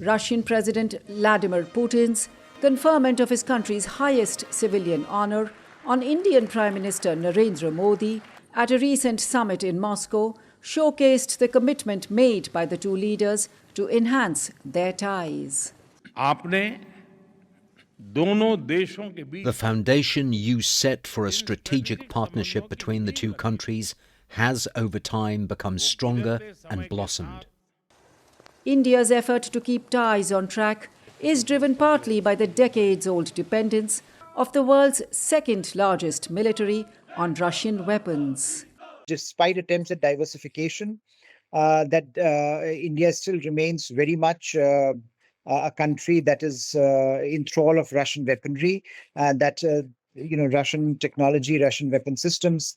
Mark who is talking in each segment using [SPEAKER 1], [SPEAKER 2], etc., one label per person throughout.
[SPEAKER 1] Russian President Vladimir Putin's conferment of his country's highest civilian honor on Indian Prime Minister Narendra Modi at a recent summit in Moscow showcased the commitment made by the two leaders to enhance their ties.
[SPEAKER 2] The foundation you set for a strategic partnership between the two countries has over time become stronger and blossomed.
[SPEAKER 1] India's effort to keep ties on track is driven partly by the decades-old dependence of the world's second largest military on Russian weapons.
[SPEAKER 3] Despite attempts at diversification, India still remains very much a country that is in thrall of Russian weaponry, Russian technology, Russian weapon systems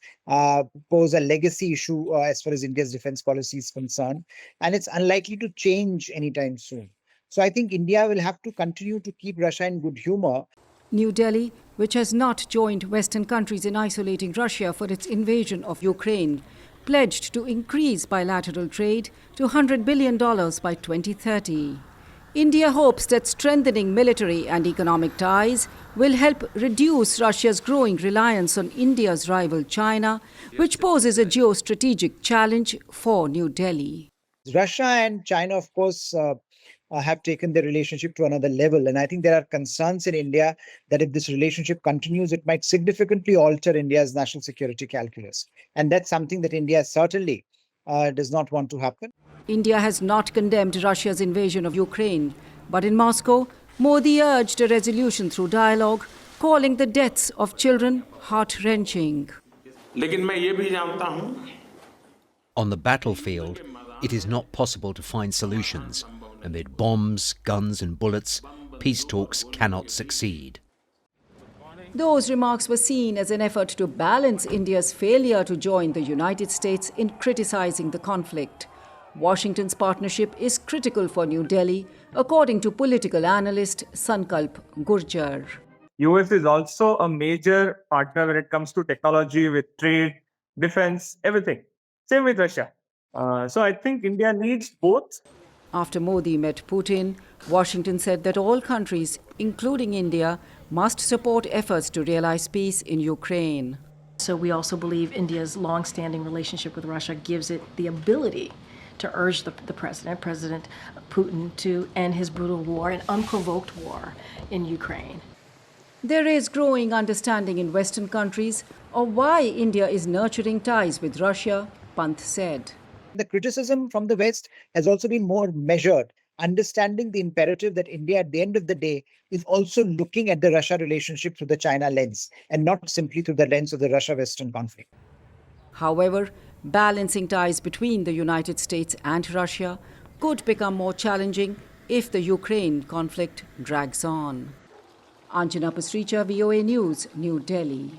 [SPEAKER 3] pose a legacy issue as far as India's defense policy is concerned, and it's unlikely to change anytime soon. So I think India will have to continue to keep Russia in good humor.
[SPEAKER 1] New Delhi, which has not joined Western countries in isolating Russia for its invasion of Ukraine, pledged to increase bilateral trade to $100 billion by 2030. India hopes that strengthening military and economic ties will help reduce Russia's growing reliance on India's rival China, which poses a geostrategic challenge for New Delhi.
[SPEAKER 3] Russia and China, of course, have taken their relationship to another level. And I think there are concerns in India that if this relationship continues, it might significantly alter India's national security calculus. And that's something that India certainly does not want to happen.
[SPEAKER 1] India has not condemned Russia's invasion of Ukraine, but in Moscow, Modi urged a resolution through dialogue, calling the deaths of children heart-wrenching.
[SPEAKER 2] On the battlefield, it is not possible to find solutions. Amid bombs, guns and bullets, peace talks cannot succeed.
[SPEAKER 1] Those remarks were seen as an effort to balance India's failure to join the United States in criticizing the conflict. Washington's partnership is critical for New Delhi, according to political analyst Sankalp Gurjar.
[SPEAKER 4] US is also a major partner when it comes to technology, with trade, defense, everything. Same with Russia. So I think India needs both.
[SPEAKER 1] After Modi met Putin, Washington said that all countries, including India, must support efforts to realize peace in Ukraine.
[SPEAKER 5] So we also believe India's long-standing relationship with Russia gives it the ability to urge the President Putin, to end his brutal war, an unprovoked war in Ukraine.
[SPEAKER 1] There is growing understanding in Western countries of why India is nurturing ties with Russia, Pant said.
[SPEAKER 3] The criticism from the West has also been more measured, understanding the imperative that India, at the end of the day, is also looking at the Russia relationship through the China lens and not simply through the lens of the Russia-Western conflict.
[SPEAKER 1] However, balancing ties between the United States and Russia could become more challenging if the Ukraine conflict drags on. Anjana Pasricha, VOA News, New Delhi.